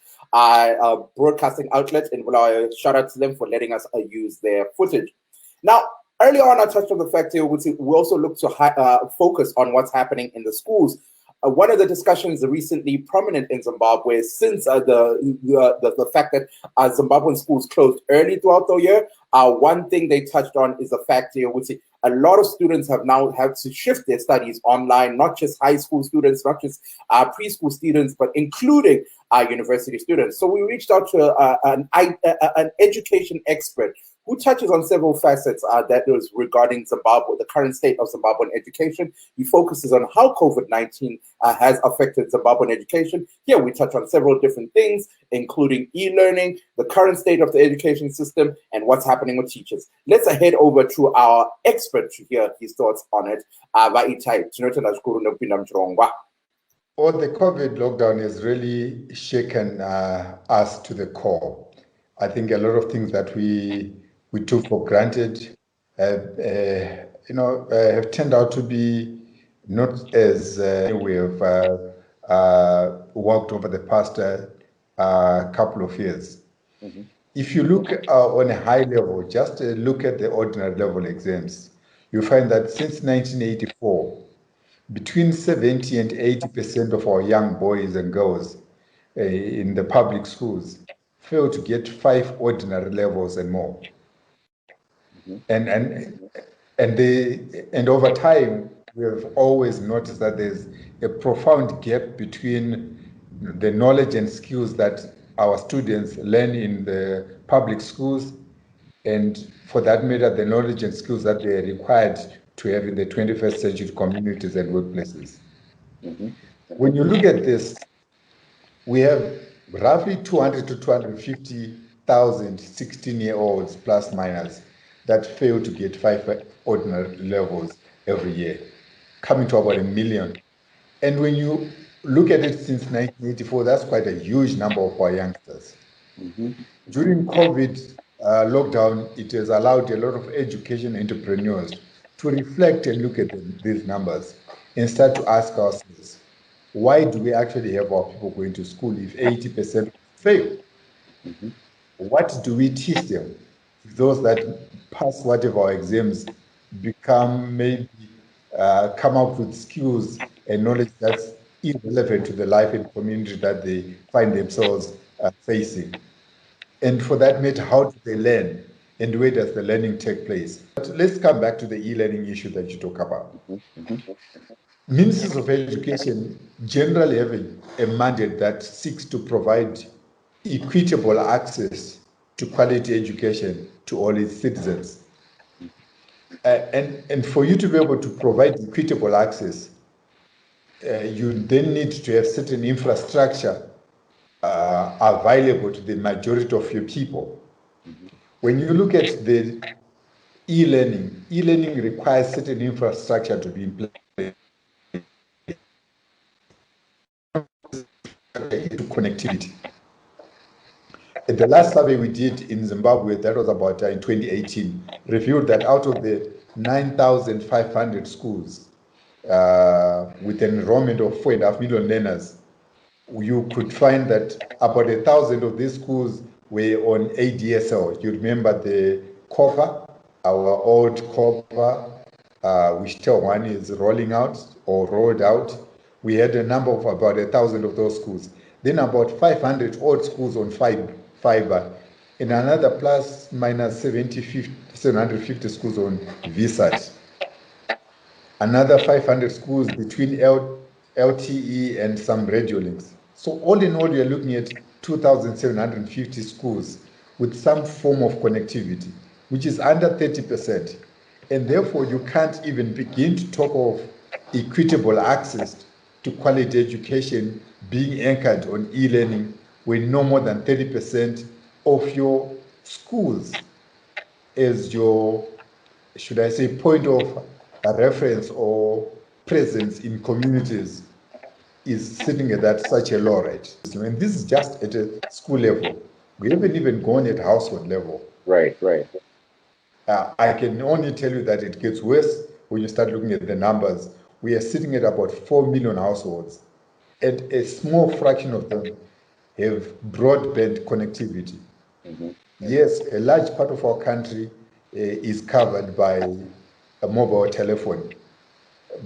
broadcasting outlet in Bulawayo. Shout out to them for letting us use their footage. Now, earlier on, I touched on the fact that we also look to focus on what's happening in the schools. One of the discussions recently prominent in Zimbabwe since the fact that Zimbabwean schools closed early throughout the year, one thing they touched on is the fact that a lot of students have now had to shift their studies online, not just high school students, not just preschool students, but including university students. So we reached out to an education expert who touches on several facets that is regarding Zimbabwe, the current state of Zimbabwean education. He focuses on how COVID-19 has affected Zimbabwean education. Here we touch on several different things, including e-learning, the current state of the education system, and what's happening with teachers. Let's head over to our expert to hear his thoughts on it. Well, the COVID lockdown has really shaken us to the core. I think a lot of things that we took for granted have turned out to be not as we have worked over the past couple of years. Mm-hmm. If you look on a high level, just look at the ordinary level exams, you find that since 1984, between 70 and 80% of our young boys and girls in the public schools fail to get 5 ordinary levels and more. Mm-hmm. And over time, we have always noticed that there's a profound gap between the knowledge and skills that our students learn in the public schools and, for that matter, the knowledge and skills that they are required to have in the 21st century communities and workplaces. Mm-hmm. When you look at this, we have roughly 200 to 250,000 16-year-olds plus minus that fail to get 5 ordinary levels every year, coming to about 1 million. And when you look at it since 1984, that's quite a huge number of our youngsters. Mm-hmm. During COVID lockdown, it has allowed a lot of education entrepreneurs to reflect and look at these numbers and start to ask ourselves, why do we actually have our people going to school if 80% fail? Mm-hmm. What do we teach them? Those that pass whatever our exams become maybe come up with skills and knowledge that's irrelevant to the life and community that they find themselves facing. And for that matter, how do they learn and where does the learning take place? But let's come back to the e-learning issue that you talk about. Mm-hmm. Ministries of education generally have a mandate that seeks to provide equitable access to quality education to all its citizens. And for you to be able to provide equitable access, you then need to have certain infrastructure available to the majority of your people. Mm-hmm. When you look at the e-learning requires certain infrastructure to be in place to connectivity. The last survey we did in Zimbabwe, that was about in 2018, revealed that out of the 9,500 schools with an enrollment of 4.5 million learners, you could find that about 1,000 of these schools were on ADSL. You remember the copper, our old copper, which till one is rolling out or rolled out. We had a number of about 1,000 of those schools. Then about 500 odd schools on fiber, and another plus minus 750 schools on VSAT. Another 500 schools between LTE and some radio links. So all in all, you're looking at 2,750 schools with some form of connectivity, which is under 30%. And therefore, you can't even begin to talk of equitable access to quality education being anchored on e-learning when no more than 30% of your schools as your, should I say, point of reference or presence in communities is sitting at that such a low rate. And this is just at a school level. We haven't even gone at household level. Right. I can only tell you that it gets worse when you start looking at the numbers. We are sitting at about 4 million households, and a small fraction of them have broadband connectivity. Mm-hmm. Yes, a large part of our country is covered by a mobile telephone,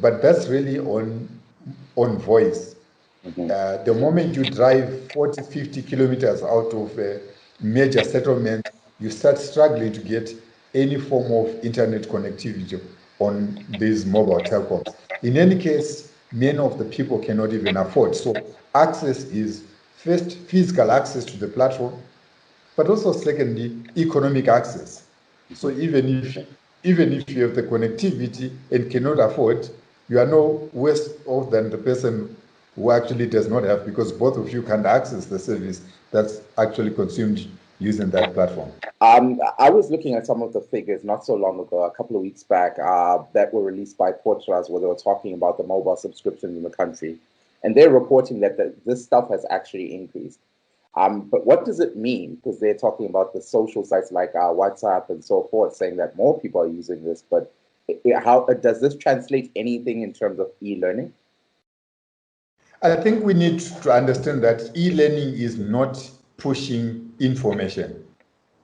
but that's really on voice. Mm-hmm. The moment you drive 40, 50 kilometers out of a major settlement, you start struggling to get any form of internet connectivity on these mobile telecoms. In any case, many of the people cannot even afford. So access is first physical access to the platform, but also secondly, economic access. So even if you have the connectivity and cannot afford, you are no worse off than the person who actually does not have, because both of you can access the service that's actually consumed using that platform. I was looking at some of the figures not so long ago, a couple of weeks back, that were released by Portras, where they were talking about the mobile subscriptions in the country. And they're reporting that this stuff has actually increased. But what does it mean? Because they're talking about the social sites like WhatsApp and so forth, saying that more people are using this. But how does this translate anything in terms of e-learning? I think we need to understand that e-learning is not pushing information.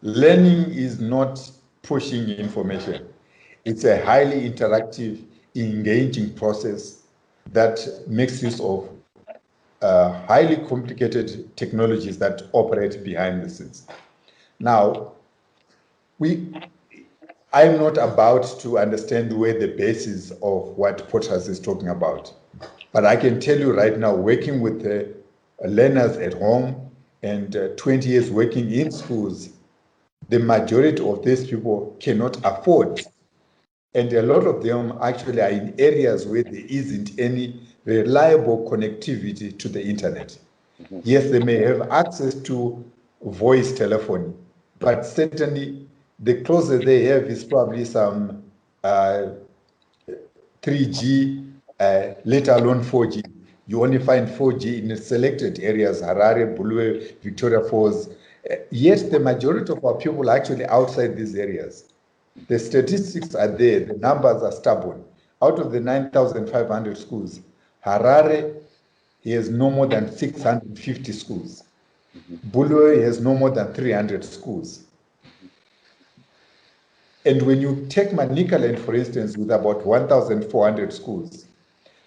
Learning is not pushing information. It's a highly interactive, engaging process that makes use of highly complicated technologies that operate behind the scenes. Now, I'm not about to understand where the basis of what Portas is talking about, but I can tell you right now, working with learners at home and 20 years working in schools, the majority of these people cannot afford, and a lot of them actually are in areas where there isn't any reliable connectivity to the internet. Mm-hmm. Yes, they may have access to voice telephony, but certainly the closest they have is probably some 3G, let alone 4G. You only find 4G in selected areas, Harare, Zivuliwe, Victoria Falls. Yet the majority of our people are actually outside these areas. The statistics are there, the numbers are stubborn. Out of the 9,500 schools, Harare has no more than 650 schools. Zivuliwe has no more than 300 schools. And when you take Manicaland, for instance, with about 1,400 schools,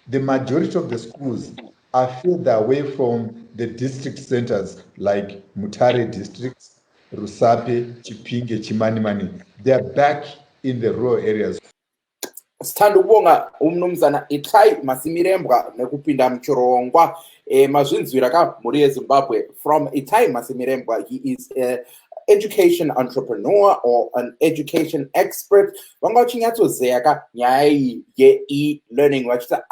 the majority of the schools are further away from the district centers like Mutare districts, Rusape, Chipinge, Chimanimani. They are back in the rural areas. Sithanda ukubonga umnumzana Itai Masimirembwa nekupinda mchorongwa mazvinzwira ka muri yeZimbabwe. From Itai Masimirembwa, he is a education entrepreneur or an education expert. Vanga chinyatsozeya ka nyaya ye-e-learning vachita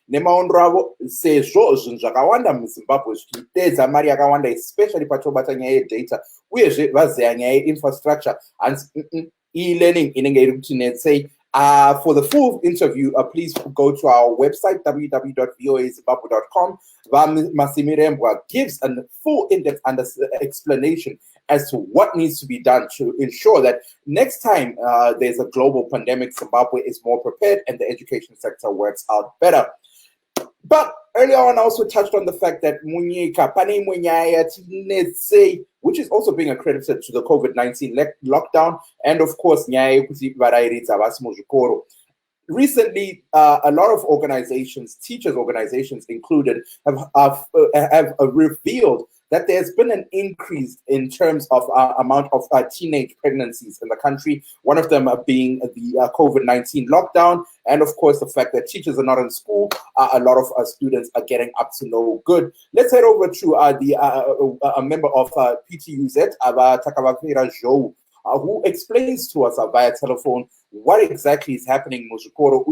nemaondo avo sezvo zvinhu zvakawanda muZimbabwe zvichitedza mari yakawanda, especially patobata nyaya yedata uyezve vazeya nyaya yeinfrastructure, hanzi e-learning inenge iri kuti netsei. For the full interview, please go to our website, www.voazimbabwe.com. Masimirembwa gives a full in-depth explanation as to what needs to be done to ensure that next time there's a global pandemic, Zimbabwe is more prepared and the education sector works out better. But earlier on, I also touched on the fact that Munyika, Pane Munyaya, Tinetse, which is also being accredited to the COVID-19 lockdown, and of course, Nyaya Kuti Varairitsa Vasmojukoro. Recently, a lot of organizations, teachers' organizations included, have revealed that there's been an increase in terms of amount of teenage pregnancies in the country, one of them being the COVID-19 lockdown, and of course the fact that teachers are not in school, a lot of students are getting up to no good. Let's head over to a member of PTUZ, Takavakira Jo, who explains to us via telephone what exactly is happening in Muzukoro,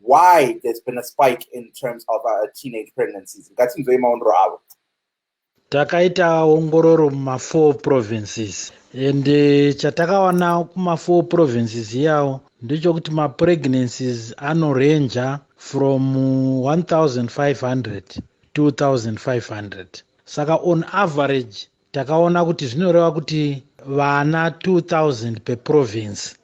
why there's been a spike in terms of teenage pregnancies. Takaita ongororo muma4 provinces and chatakawana kuma4 provinces yawo ndechokuti ma-pregnancies anorenja from 1,500 to 2,500. Saka on average takaona kuti zvinoreva kuti vana 2,000 per province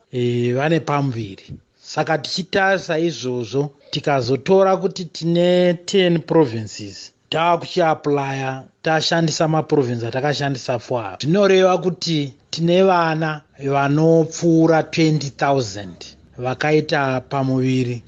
vane pamuviri. Saka tichitarisa izvozvo tikazotora kuti tine 10 provinces taakuchiaplya tashandisa maprovince atakashandisa for zvinoreva kuti tine vana vanopfuura 20,000 vakaita pamuviri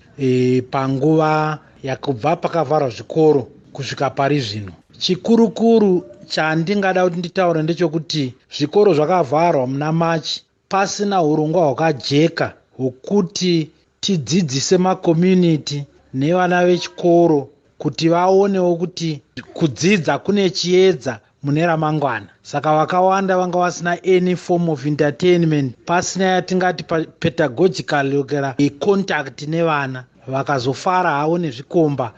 panguva yakubva pakavharwa zvikoro kusvika pari zvino. Chikurukuru chandingada kuti nditaure ndechekuti zvikoro zvakavharwa muna Machi pasina urongwa hwakajeka hwokuti tidzidzise makommunity nevana vechikoro kuti vaonewo kuti kudzidza kune chiedza mune ramangwana. Saka vakawanda vanga vasina any form of entertainment, pasina yatingati pedagogical kera contact nevana, vakazofara havo nezvikomba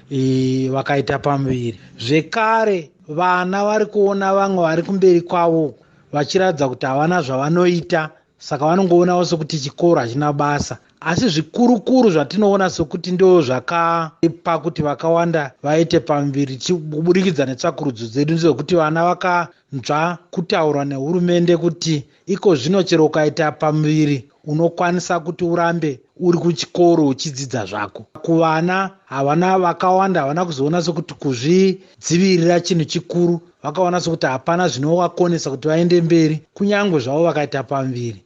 vakaita pamuviri. Zvekare vana vari kuona vamwe vari kumberi kwavo vachiratidza kuti havana zvavanoita, saka vanongoona sekuti chikoro hachina basa. Asi zvikuru zvatinoona sekuti ndo zvakapa kuti vakawanda vaite pamuviri kuburikidza netsvakurudzo dzedu ndezvekuti vana vakanzwa kutaurwa nehurumende kuti iko zvino chero ukaita pamuviri unokwanisa kuti urambe uri kuchikoro uchidzidza zvako. Kuvana havana vakawanda havana kuzoona sekuti kuzvidzivirira chinhu chikuru, vakaona sekuti hapana zvinovakonesa kuti vaende mberi kunyange zvavo vakaita pamuviri.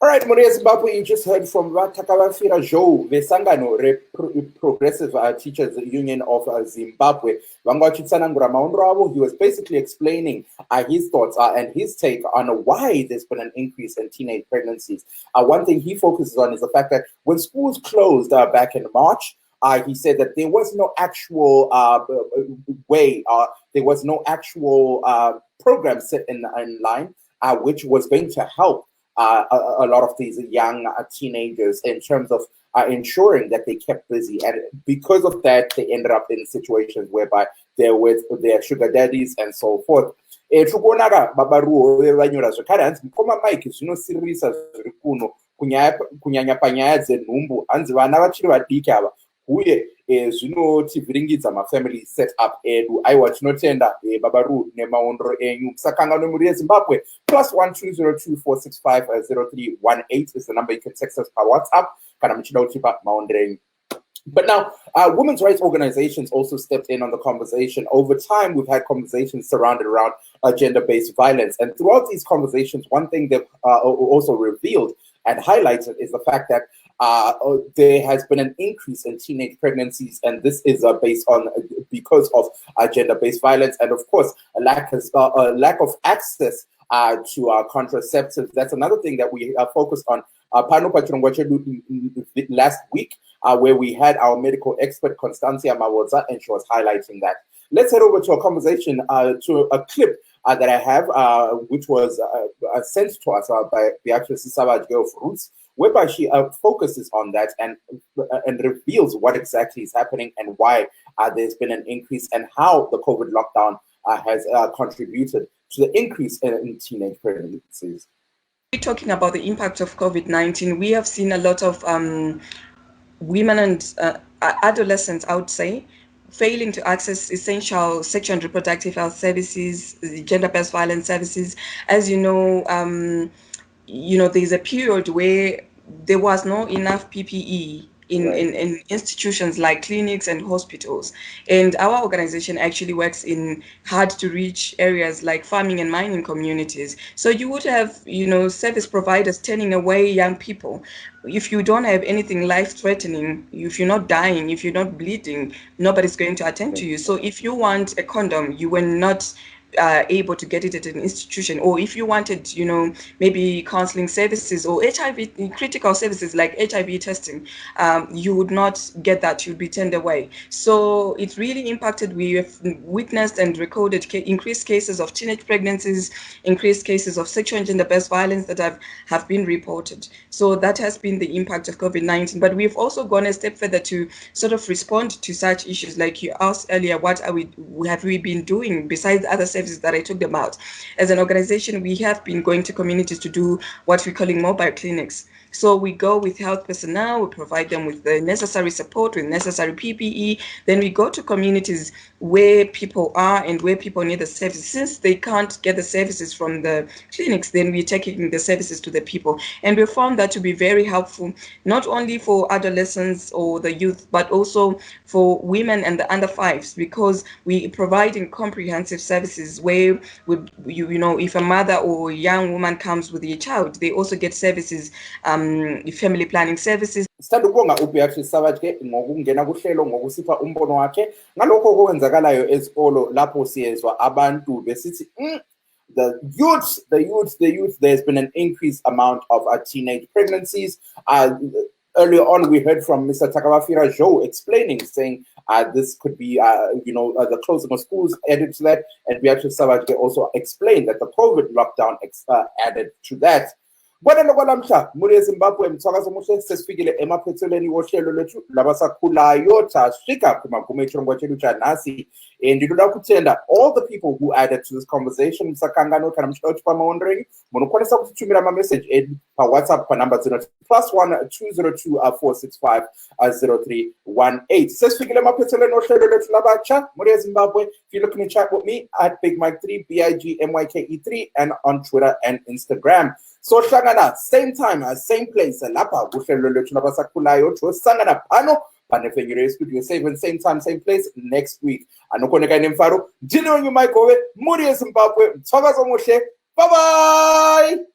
All right, Muri Zimbabwe, you just heard from Takavafira Joe, Vesangano, Progressive Teachers Union of Zimbabwe. He was basically explaining his thoughts and his take on why there's been an increase in teenage pregnancies. One thing he focuses on is the fact that when schools closed back in March, he said that there was no actual there was no actual program set in line, which was going to help a lot of these young teenagers in terms of ensuring that they kept busy. And because of that, they ended up in situations whereby they're with their sugar daddies and so forth. Kunyanya panyaya dzenhumbu hanzi vana vachiri vadiki ava uye zvinotivhiringidza mafamily set up edu. Aiwa tinotenda baba Ru nemaondro enyu. Musakangana Muri yeZimbabwe. +12024650318 is the number you can text us by WhatsApp kana muchida kutipa maondro enyu. But now, women's rights organizations also stepped in on the conversation. Over time, we've had conversations surrounded around gender-based violence. And throughout these conversations, one thing that also revealed and highlighted is the fact that there has been an increase in teenage pregnancies, and this is based on because of gender-based violence, and of course a lack of access to contraceptives. That's another thing that we focused on last week, where we had our medical expert Constancia Mawoza, and she was highlighting that. Let's head over to a conversation, to a clip that I have, which was sent to us by the actress Savage of Roots, whereby she focuses on that and reveals what exactly is happening and why there's been an increase and how the COVID lockdown has contributed to the increase in teenage pregnancies. We're talking about the impact of COVID-19. We have seen a lot of women and adolescents, I would say, failing to access essential sexual and reproductive health services, gender-based violence services. As you know, there's a period where there was not enough PPE in institutions like clinics and hospitals. And our organization actually works in hard to reach areas like farming and mining communities. So you would have, service providers turning away young people. If you don't have anything life-threatening, if you're not dying, if you're not bleeding, nobody's going to attend to you. So if you want a condom, you were not able to get it at an institution, or if you wanted, maybe counseling services or HIV critical services like HIV testing, you would not get that. You'd be turned away. So it really impacted. We have witnessed and recorded increased cases of teenage pregnancies, increased cases of sexual and gender-based violence that have been reported. So that has been the impact of COVID-19. But we've also gone a step further to sort of respond to such issues. Like you asked earlier, what have we been doing besides other services that I talked about? As an organization, we have been going to communities to do what we're calling mobile clinics. So we go with health personnel, we provide them with the necessary support, with necessary PPE. Then we go to communities where people are and where people need the services. Since they can't get the services from the clinics, then we're taking the services to the people. And we found that to be very helpful, not only for adolescents or the youth, but also for women and the under fives, because we're providing comprehensive services where, if a mother or a young woman comes with a child, they also get services, family planning services. Sithanda ukubonga uBeatrice Savage ngokungena kuhlelo ngokusipha umbono wakhe ngalokho okwenzakalayo ezikolo lapho siyezwa abantu besithi the youth, there's been an increased amount of teenage pregnancies. Earlier on, we heard from Mr. Takavafira Joe explaining, saying This could be, the closing of schools added to that. And Beatrice Savage also explained that the COVID lockdown added to that. Bona lamhla muri eZimbabwe mthwakazi omuhle sesifikile emaphethelweni wohlelo lwethu labasakhulayo tasifika kumagume echirongwa chedu chanhasi ndinoda kutenda all the people who added to this conversation musakangano kana muchida pamaondering munokwanisa kutitumira mamessage edu paWhatsApp panumber 0 +1 202 465 0318 sesifikile emaphethelweni wohlelo lwethu labatsha muri eZimbabwe. If you're looking to chat with me at Big Mike 3 BIGMYKE3 and on Twitter and Instagram. So hlangana same time, same place lapha kuhlelo lwethu labasakhulayo tosangana phano panefenyero studio same time, same place next week. Anokoneka nemfaro ndine Mike Hove muri eZimbabwe mthwakazi omuhle. Bye bye.